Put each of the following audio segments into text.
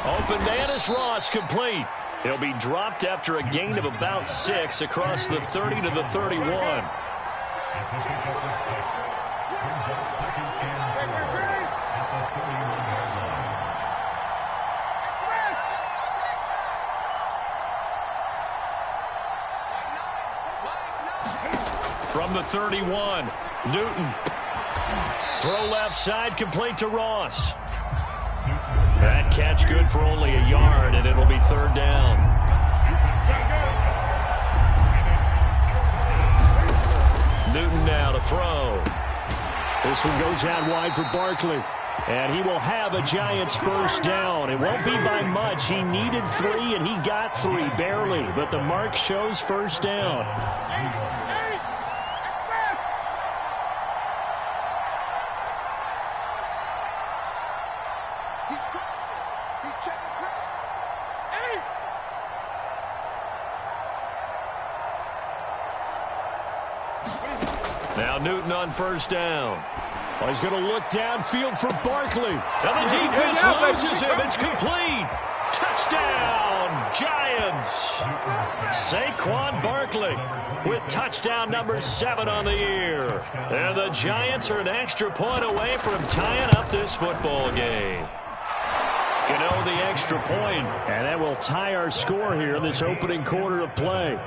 Open man is Ross, complete. He'll be dropped after a gain of about 6 across the 30 to the 31. From the 31, Newton. Throw left side, complete to Ross. That catch good for only a yard, and it'll be 3rd down. Newton now to throw. This one goes out wide for Barkley. And he will have a Giants first down. It won't be by much. He needed 3, and he got 3, barely. But the mark shows first down. Now Newton on first down. Oh, he's going to look downfield for Barkley. And the defense loses him. It's complete. Touchdown, Giants. Saquon Barkley with touchdown number 7 on the year. And the Giants are an extra point away from tying up this football game. You know, the extra point, and that will tie our score here in this opening quarter of play.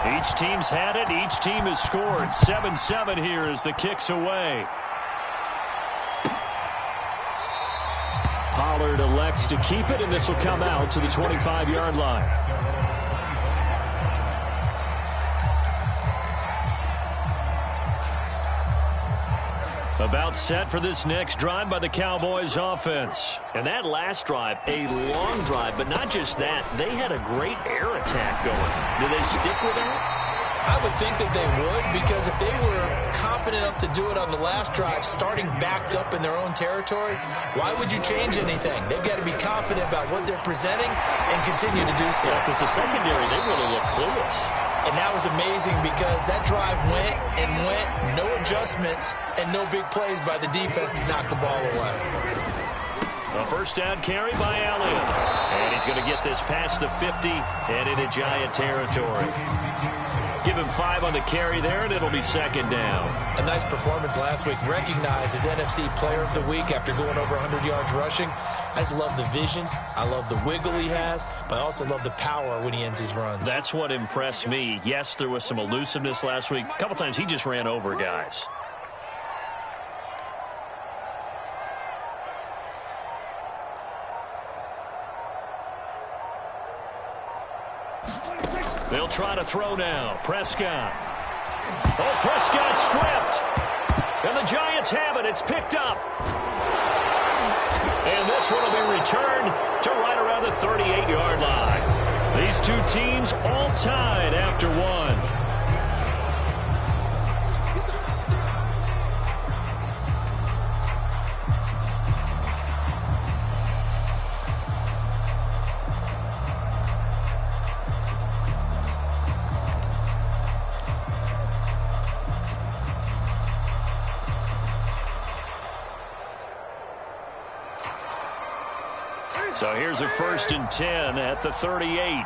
Each team's had it. Each team has scored. 7-7 here as the kick's away. Pollard elects to keep it, and this will come out to the 25-yard line. About set for this next drive by the Cowboys offense. And that last drive, a long drive, but not just that. They had a great air attack going. Do they stick with that? I would think that they would, because if they were confident enough to do it on the last drive, starting backed up in their own territory, why would you change anything? They've got to be confident about what they're presenting and continue to do so. Yeah, because the secondary, they really look clueless. And that was amazing because that drive went and went, no adjustments, and no big plays by the defense to knock the ball away. A first down carry by Elliott. And he's going to get this past the 50 and into Giant territory. Give him 5 on the carry there, and it'll be 2nd down. A nice performance last week. Recognized as NFC Player of the Week after going over 100 yards rushing. I just love the vision. I love the wiggle he has, but I also love the power when he ends his runs. That's what impressed me. Yes, there was some elusiveness last week. A couple times he just ran over guys. They'll try to throw now. Prescott. Oh, Prescott stripped. And the Giants have it. It's picked up. And this one will be returned to right around the 38-yard line. These two teams all tied after one. So here's a 1st and 10 at the 38.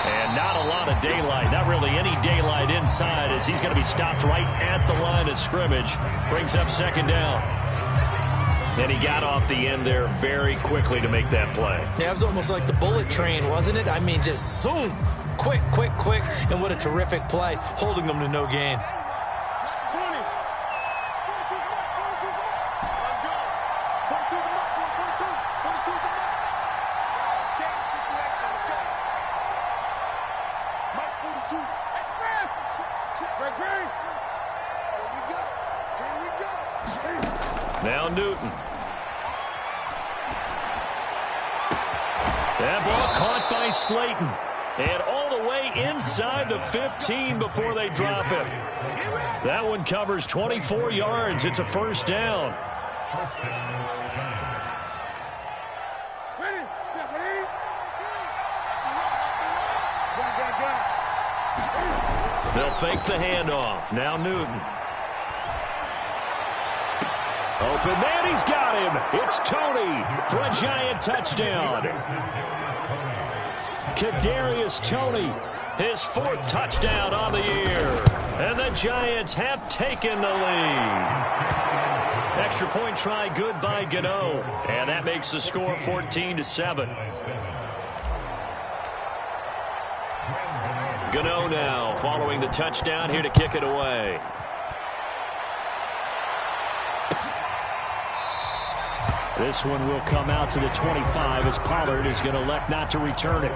And not a lot of daylight, not really any daylight inside, as he's going to be stopped right at the line of scrimmage. Brings up 2nd down. And he got off the end there very quickly to make that play. Yeah, it was almost like the bullet train, wasn't it? I mean, just zoom, quick, quick, quick. And what a terrific play, holding them to no gain. Now Newton. That ball caught by Slayton. And all the way stay inside the 15 before they drop him. That one covers 24 yards. It's a first down. They'll fake the handoff. Now Newton. Open man, he's got him. It's Tony for a Giant touchdown. Kadarius Toney, his 4th touchdown on the year. And the Giants have taken the lead. Extra point try good by Gano. And that makes the score 14-7. Gano now following the touchdown here to kick it away. This one will come out to the 25 as Pollard is going to elect not to return it.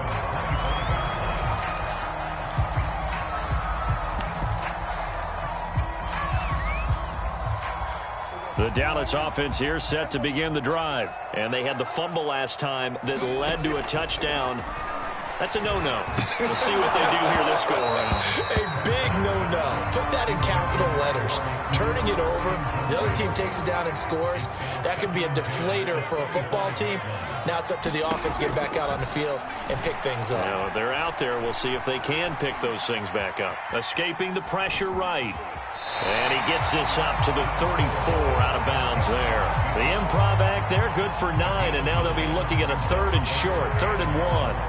The Dallas offense here set to begin the drive. And they had the fumble last time that led to a touchdown. That's a no-no. We'll see what they do here this go-around. A big no-no. Put that in capital letters. Turning it over, the other team takes it down and scores. That can be a deflator for a football team. Now it's up to the offense to get back out on the field and pick things up. Now, they're out there. We'll see if they can pick those things back up. Escaping the pressure right. And he gets this up to the 34 out of bounds there. The improv act there, good for 9, and now they'll be looking at a 3rd and short, 3rd and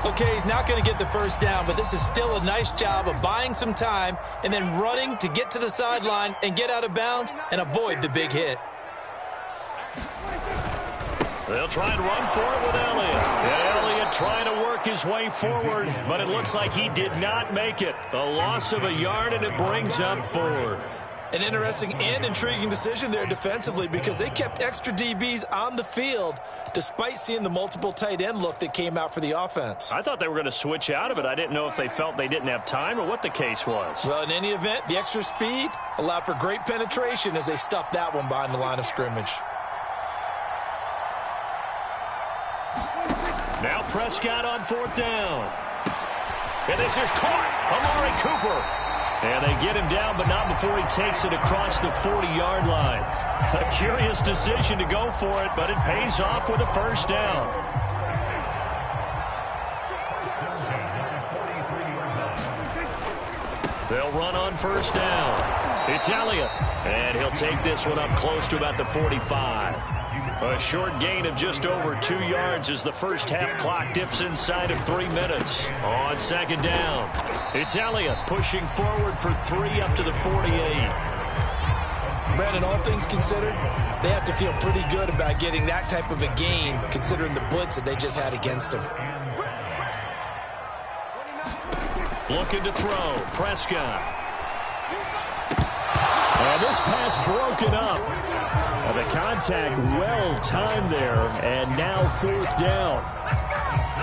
1. Okay, he's not going to get the first down, but this is still a nice job of buying some time and then running to get to the sideline and get out of bounds and avoid the big hit. They'll try and run for it with Elliott. And Elliott trying to work his way forward, but it looks like he did not make it. A loss of a yard, and it brings up 4th. An interesting and intriguing decision there defensively because they kept extra DBs on the field despite seeing the multiple tight end look that came out for the offense. I thought they were going to switch out of it. I didn't know if they felt they didn't have time or what the case was. Well, in any event, the extra speed allowed for great penetration as they stuffed that one behind the line of scrimmage. Now Prescott on 4th down. And this is caught. Amari Cooper. And they get him down, but not before he takes it across the 40-yard line. A curious decision to go for it, but it pays off with a first down. They'll run on first down. It's Elliott, and he'll take this one up close to about the 45. A short gain of just over 2 yards as the first half clock dips inside of 3 minutes. On 2nd down, it's Elliott pushing forward for 3 up to the 48. Brandon, all things considered, they have to feel pretty good about getting that type of a gain considering the blitz that they just had against them. Looking to throw, Prescott. And this pass broken up. The contact well timed there, and now 4th down.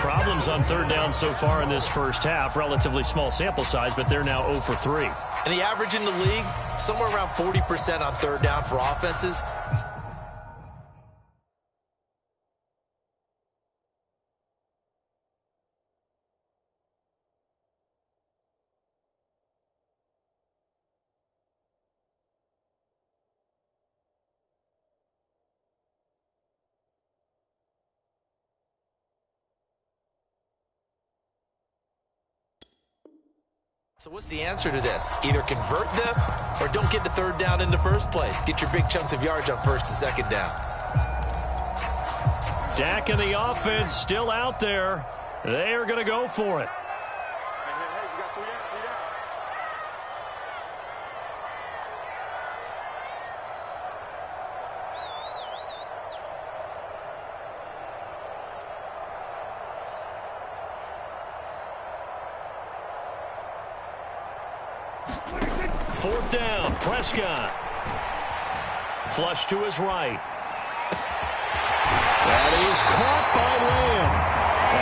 Problems on 3rd down so far in this first half. Relatively small sample size, but they're now 0 for 3. And the average in the league, somewhere around 40% on 3rd down for offenses. So what's the answer to this? Either convert them or don't get to 3rd down in the first place. Get your big chunks of yards on 1st and 2nd down. Dak and the offense still out there. They are going to go for it. Fourth down, Prescott. Flush to his right. That is caught by Lamb.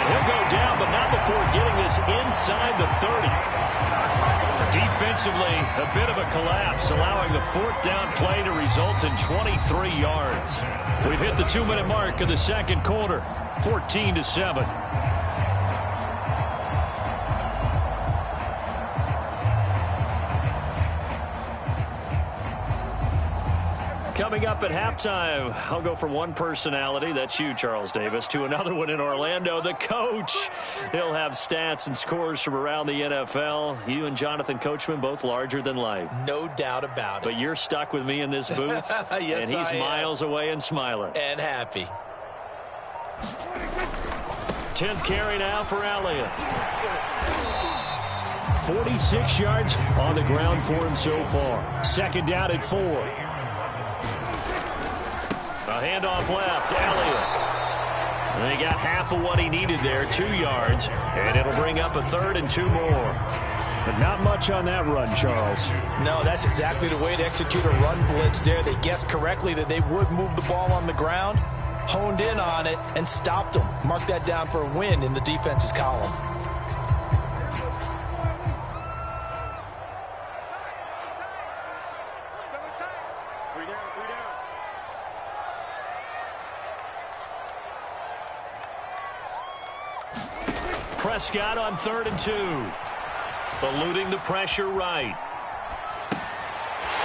And he'll go down, but not before getting this inside the 30. Defensively, a bit of a collapse, allowing the 4th down play to result in 23 yards. We've hit the 2-minute mark of the 2nd quarter, 14-7. Coming up at halftime, I'll go from one personality, that's you, Charles Davis, to another one in Orlando, the coach. He'll have stats and scores from around the NFL. You and Jonathan Coachman, both larger than life. No doubt about it. But you're stuck with me in this booth, yes, and he's miles away and smiling. And happy. 10th carry now for Elliott. 46 yards on the ground for him so far. Second down at 4. A handoff left, Elliott. And he got half of what he needed there, 2 yards. And it'll bring up a 3rd and 2 more. But not much on that run, Charles. No, that's exactly the way to execute a run blitz there. They guessed correctly that they would move the ball on the ground, honed in on it, and stopped them. Mark that down for a win in the defense's column. Prescott on 3rd and 2. Eluding the pressure right.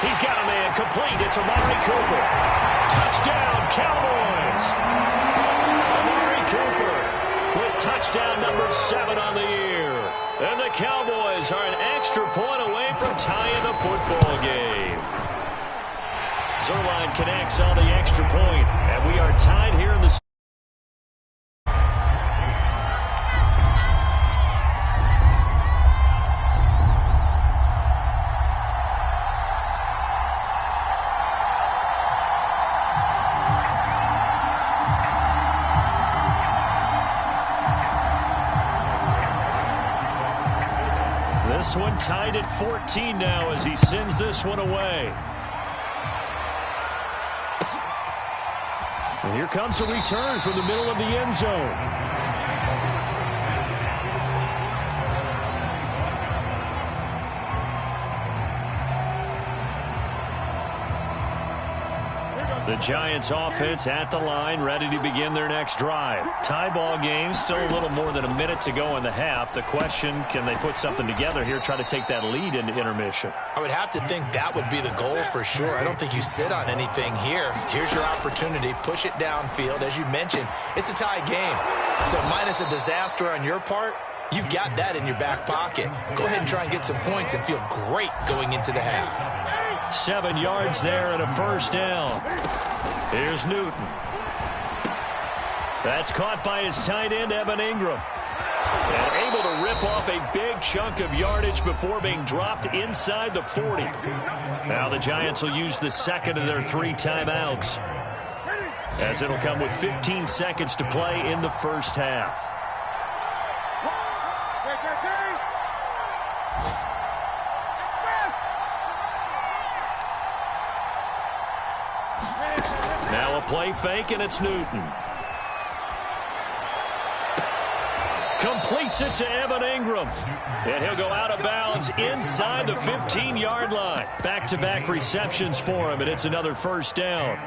He's got a man complete. It's Amari Cooper. Touchdown, Cowboys. Amari Cooper with touchdown number 7 on the year. And the Cowboys are an extra point away from tying the football game. Zerline connects on the extra point, and we are tied here in the This one tied at 14 now as he sends this one away. And here comes a return from the middle of the end zone. The Giants offense at the line, ready to begin their next drive. Tie ball game, still a little more than a minute to go in the half. The question, can they put something together here, try to take that lead into intermission? I would have to think that would be the goal for sure. I don't think you sit on anything here. Here's your opportunity. Push it downfield. As you mentioned, it's a tie game. So minus a disaster on your part, you've got that in your back pocket. Go ahead and try and get some points and feel great going into the half. 7 yards there and a first down. Here's Newton. That's caught by his tight end, Evan Ingram. And able to rip off a big chunk of yardage before being dropped inside the 40. Now the Giants will use the second of their 3 timeouts, as it'll come with 15 seconds to play in the first half. Now a play fake, and it's Newton. Completes it to Evan Ingram. And he'll go out of bounds inside the 15-yard line. Back-to-back receptions for him, and it's another first down.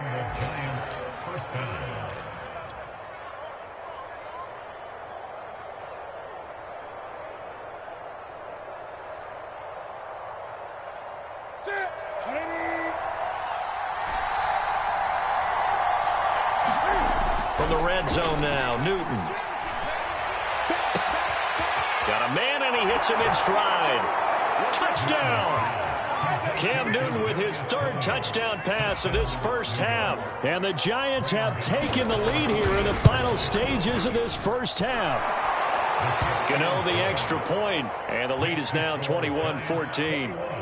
From the red zone now, Newton. Got a man, and he hits him in stride. Touchdown! Cam Newton with his 3rd touchdown pass of this first half. And the Giants have taken the lead here in the final stages of this first half. Gano the extra point, and the lead is now 21-14.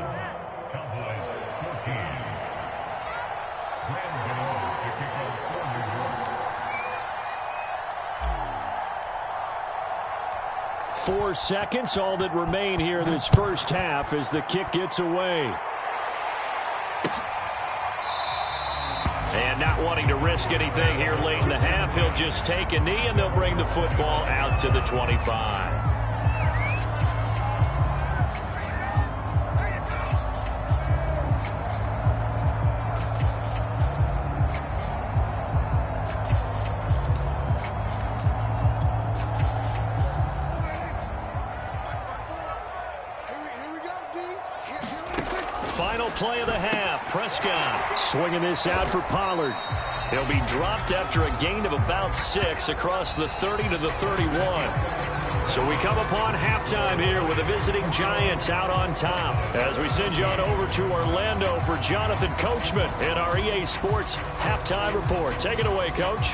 Four seconds, all that remain here in this first half as the kick gets away. And not wanting to risk anything here late in the half, he'll just take a knee, and they'll bring the football out to the 25. final play of the half. Prescott swinging this out for Pollard. He'll be dropped after a gain of about 6 across the 30 to the 31. So we come upon halftime here with the visiting Giants out on top. As we send you on over to Orlando for Jonathan Coachman in our EA Sports Halftime Report. Take it away, Coach.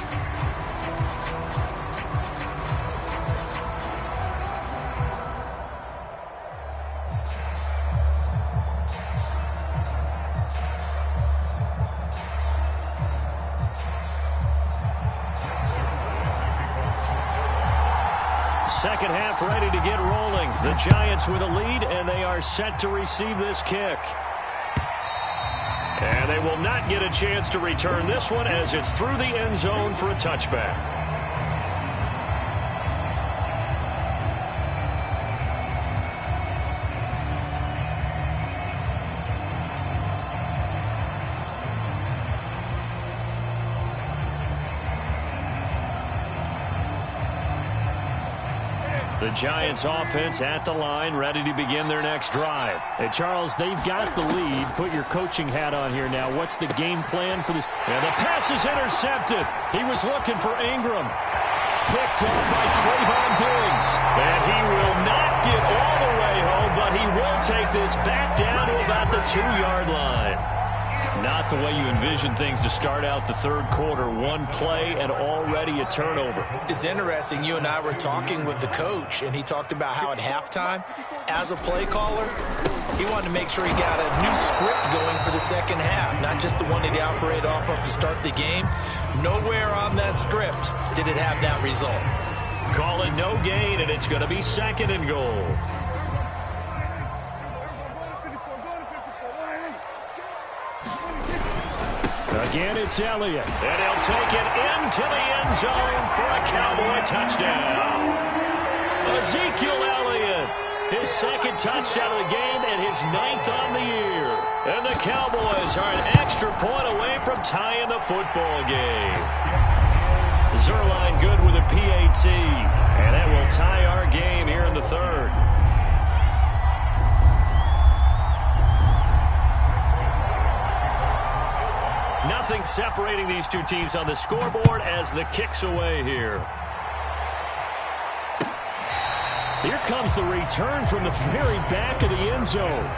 Second half ready to get rolling. The Giants with a lead, and they are set to receive this kick. And they will not get a chance to return this one as it's through the end zone for a touchback. The Giants offense at the line, ready to begin their next drive. Hey, Charles, they've got the lead. Put your coaching hat on here now. What's the game plan for this? And the pass is intercepted. He was looking for Ingram. Picked up by Trayvon Diggs. And he will not get all the way home, but he will take this back down to about the 2-yard line. Not the way you envision things to start out the third quarter. One play and already a turnover. It's interesting. You and I were talking with the coach, and he talked about how at halftime, as a play caller, he wanted to make sure he got a new script going for the second half, not just the one that he operated off of to start the game. Nowhere on that script did it have that result. Call it no gain, and it's going to be 2nd and goal. Again, it's Elliott. And he'll take it into the end zone for a Cowboy touchdown. Ezekiel Elliott, his 2nd touchdown of the game and his 9th on the year. And the Cowboys are an extra point away from tying the football game. Zerline good with a PAT. And that will tie our game here in the third. Nothing separating these two teams on the scoreboard as the kick's away here. Here comes the return from the very back of the end zone.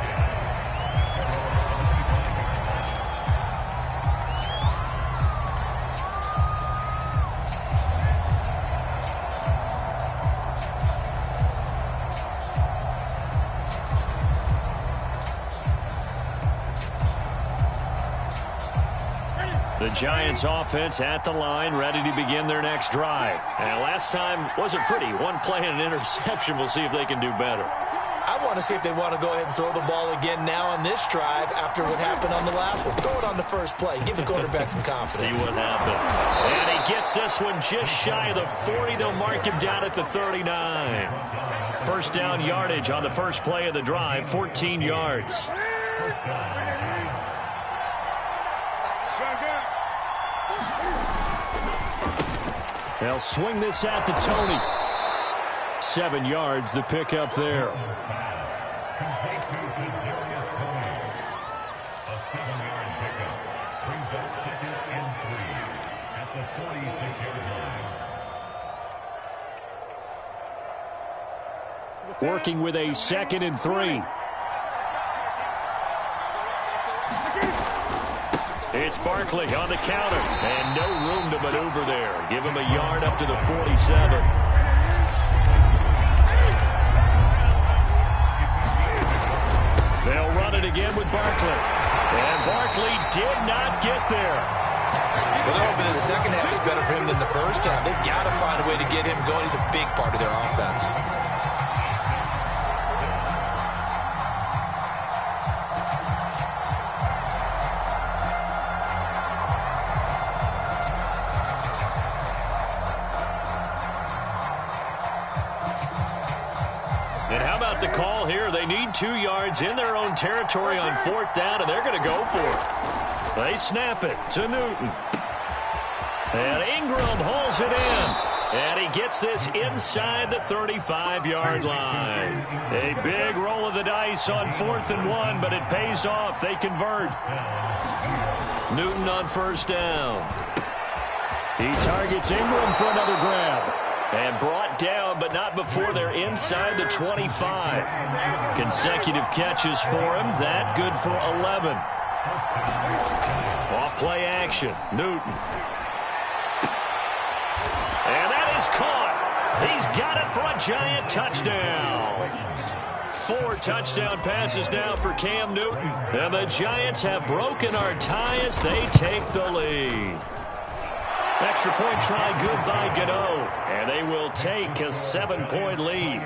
The Giants offense at the line, ready to begin their next drive. And last time wasn't pretty. One play and an interception. We'll see if they can do better. I want to see if they want to go ahead and throw the ball again now on this drive after what happened on the last one. Throw it on the first play. Give the quarterback some confidence. See what happens. And he gets this one just shy of the 40. They'll mark him down at the 39. First down yardage on the first play of the drive, 14 yards. They'll swing this out to Tony. 7 yards, the pickup there. A 7-yard pickup brings up 2nd and 3 at the 46-yard line. Working with a 2nd and 3. It's Barkley on the counter, and no room to maneuver there. Give him a yard up to the 47. They'll run it again with Barkley. And Barkley did not get there. Well, they're hoping that the second half is better for him than the first half. They've got to find a way to get him going. He's a big part of their offense. And how about the call here? They need 2 yards in their own territory on 4th down, and they're going to go for it. They snap it to Newton. And Ingram hauls it in. And he gets this inside the 35-yard line. A big roll of the dice on 4th and 1, but it pays off. They convert. Newton on first down. He targets Ingram for another grab. And brought down, but not before they're inside the 25. Consecutive catches for him. That good for 11. Off play action. Newton. And that is caught. He's got it for a Giant touchdown. 4 touchdown passes now for Cam Newton. And the Giants have broken our tie as they take the lead. Extra point try good by Gano. And they will take a 7-point lead.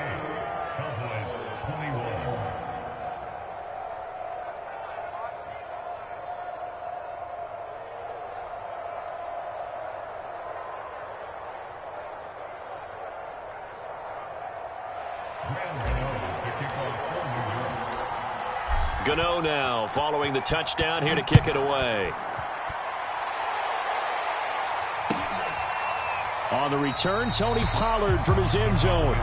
Gano now following the touchdown here to kick it away. On the return, Tony Pollard from his end zone.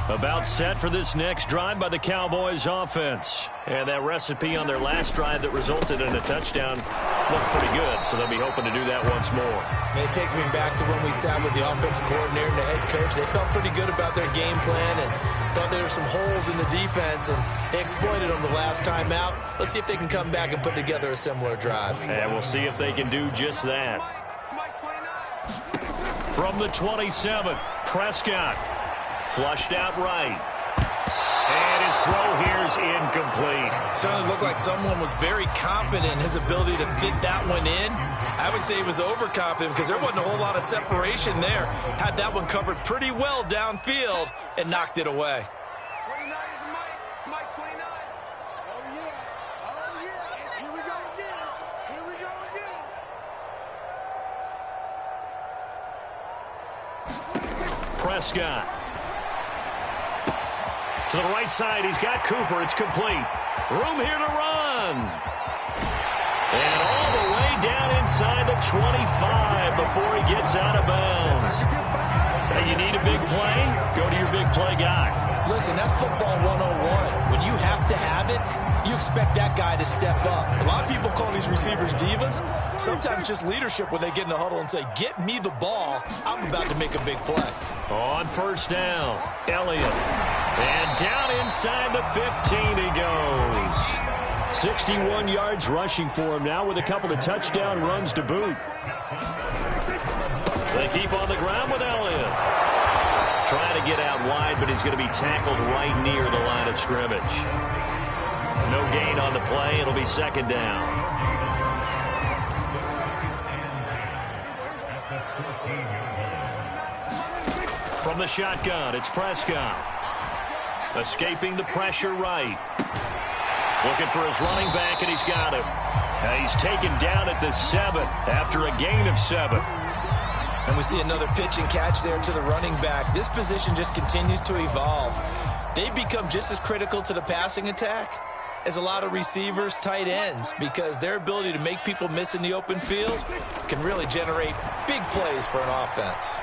About set for this next drive by the Cowboys offense. And that recipe on their last drive that resulted in a touchdown looked pretty good, so they'll be hoping to do that once more. It takes me back to when we sat with the offensive coordinator and the head coach. They felt pretty good about their game plan and thought there were some holes in the defense, and they exploited them the last time out. Let's see if they can come back and put together a similar drive. And we'll see if they can do just that. From the 27, Prescott. Flushed out right. And his throw here is incomplete. Certainly looked like someone was very confident in his ability to fit that one in. I would say he was overconfident because there wasn't a whole lot of separation there. Had that one covered pretty well downfield and knocked it away. 29 is Mike 29. Oh, yeah. Oh, yeah. Here we go again. Here we go again. Prescott. To the right side, he's got Cooper. It's complete. Room here to run. And all the way down inside the 25 before he gets out of bounds. Now, you need a big play? Go to your big play guy. Listen, that's football 101. When you have to have it, you expect that guy to step up. A lot of people call these receivers divas. Sometimes just leadership when they get in the huddle and say, get me the ball. I'm about to make a big play. On first down, Elliott. And down inside the 15 he goes. 61 yards rushing for him now with a couple of touchdown runs to boot. They keep on the ground with Elliott. Trying to get out wide, but he's going to be tackled right near the line of scrimmage. No gain on the play. It'll be second down. From the shotgun, it's Prescott. Escaping the pressure right. Looking for his running back, and he's got him. He's taken down at the 7 after a gain of 7. And we see another pitch and catch there to the running back. This position just continues to evolve. They become just as critical to the passing attack as a lot of receivers, tight ends, because their ability to make people miss in the open field can really generate big plays for an offense.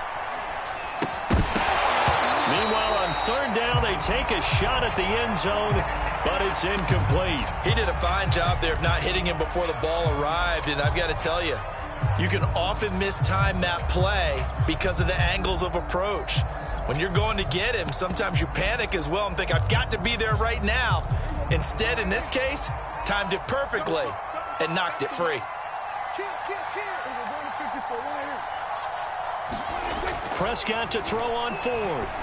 Meanwhile, on third down, they take a shot at the end zone, but it's incomplete. He did a fine job there of not hitting him before the ball arrived, and I've got to tell you, you can often mistime that play because of the angles of approach. When you're going to get him, sometimes you panic as well and think, I've got to be there right now. Instead, in this case, timed it perfectly and knocked it free. Prescott to throw on fourth.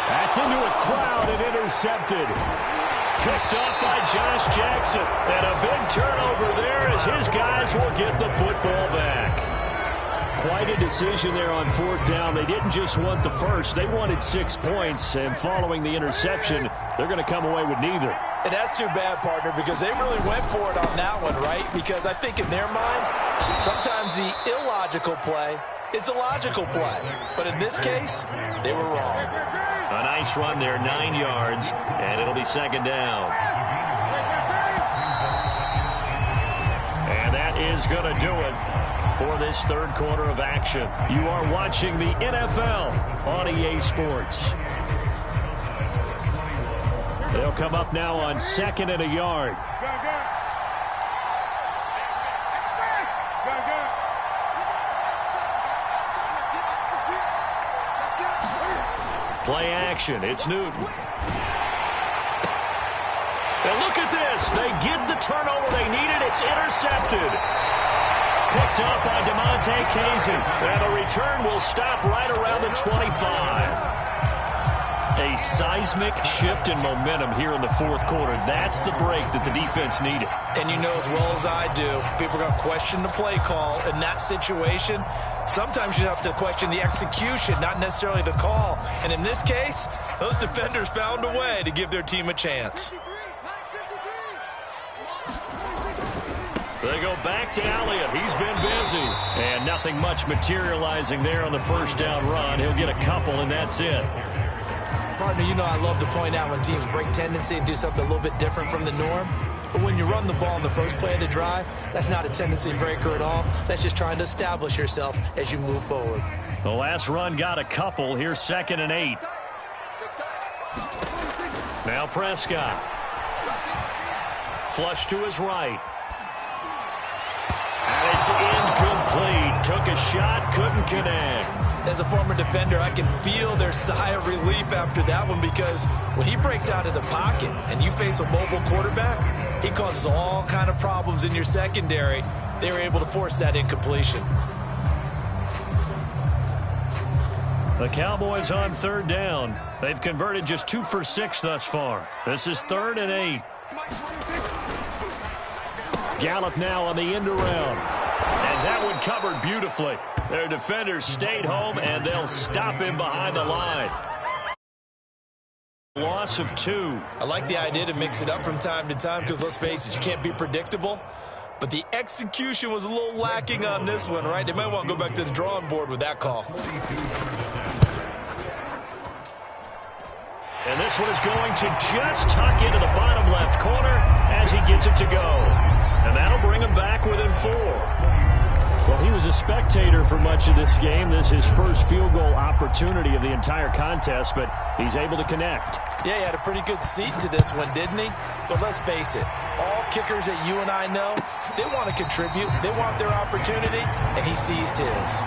That's into a crowd and intercepted. Picked up by Josh Jackson. And a big turnover there as his guys will get the football back. Quite a decision there on fourth down. They didn't just want the first. They wanted 6 points. And following the interception, they're going to come away with neither. And that's too bad, partner, because they really went for it on that one, right? Because I think in their mind, sometimes the illogical play is a logical play. But in this case, they were wrong. A nice run there, 9 yards, and it'll be second down. And that is going to do it for this third quarter of action. You are watching the NFL on EA Sports. They'll come up now on 2nd and a yard. Play action. It's Newton. And look at this. They get the turnover they needed. It's intercepted. Picked up by DeMonte Casey. And the return will stop right around the 25. A seismic shift in momentum here in the fourth quarter. That's the break that the defense needed. And you know as well as I do, people are going to question the play call in that situation. Sometimes you have to question the execution, not necessarily the call. And in this case, those defenders found a way to give their team a chance. They go back to Elliott. He's been busy. And nothing much materializing there on the first down run. He'll get a couple, and that's it. Partner, you know I love to point out when teams break tendency and do something a little bit different from the norm. But when you run the ball in the first play of the drive, that's not a tendency breaker at all. That's just trying to establish yourself as you move forward. The last run got a couple. Here's 2nd and 8. Now Prescott. Flush to his right. And it's incomplete. Took a shot, couldn't connect. As a former defender, I can feel their sigh of relief after that one, because when he breaks out of the pocket and you face a mobile quarterback, he causes all kind of problems in your secondary. They were able to force that incompletion. The Cowboys on 3rd down. They've converted just 2 for 6 thus far. This is 3rd and 8. Gallup now on the end around. And that one covered beautifully. Their defenders stayed home, and they'll stop him behind the line. Loss of 2. I like the idea to mix it up from time to time because, let's face it, you can't be predictable. But the execution was a little lacking on this one, right? They might want to go back to the drawing board with that call. And this one is going to just tuck into the bottom left corner as he gets it to go. And that'll bring him back within 4. Well, he was a spectator for much of this game. This is his first field goal opportunity of the entire contest, but he's able to connect. Yeah, he had a pretty good seat to this one, didn't he? But let's face it, all kickers that you and I know, they want to contribute. They want their opportunity, and he seized his.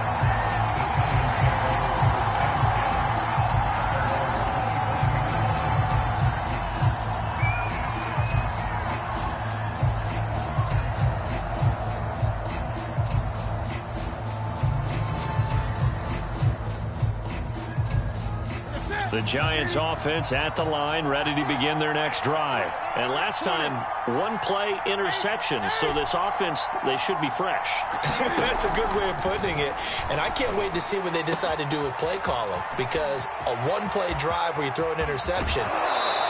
The Giants offense at the line, ready to begin their next drive. And last time, 1-play interceptions, so this offense, they should be fresh. That's a good way of putting it. And I can't wait to see what they decide to do with play calling, because a 1-play drive where you throw an interception,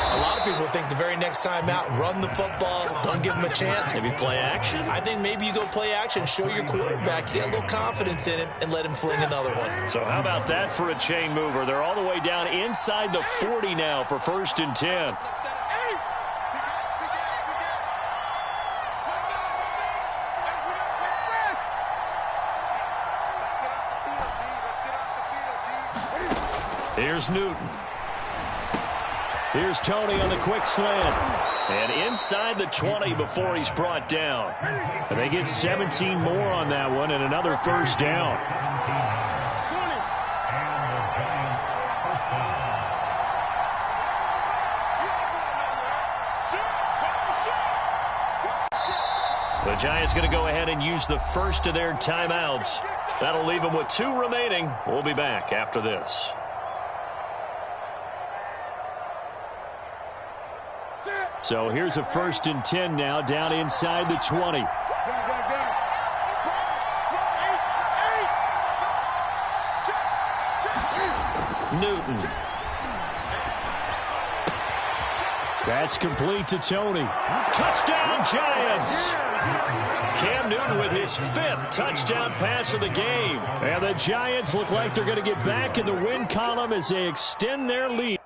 a lot of people think the very next time out, run the football, don't give them a chance. Maybe play action? I think maybe you go play action, show your quarterback, get a little confidence in him, and let him fling another one. So how about that for a chain mover? They're all the way down inside the 40 now for 1st and 10. Here's Newton. Here's Tony on the quick slant. And inside the 20 before he's brought down. And they get 17 more on that one and another first down. The Giants going to go ahead and use the first of their timeouts. That'll leave them with 2 remaining. We'll be back after this. So here's a 1st and 10 now, down inside the 20. Newton. That's complete to Tony. Touchdown, Giants! Cam Newton with his 5th touchdown pass of the game. And the Giants look like they're going to get back in the win column as they extend their lead.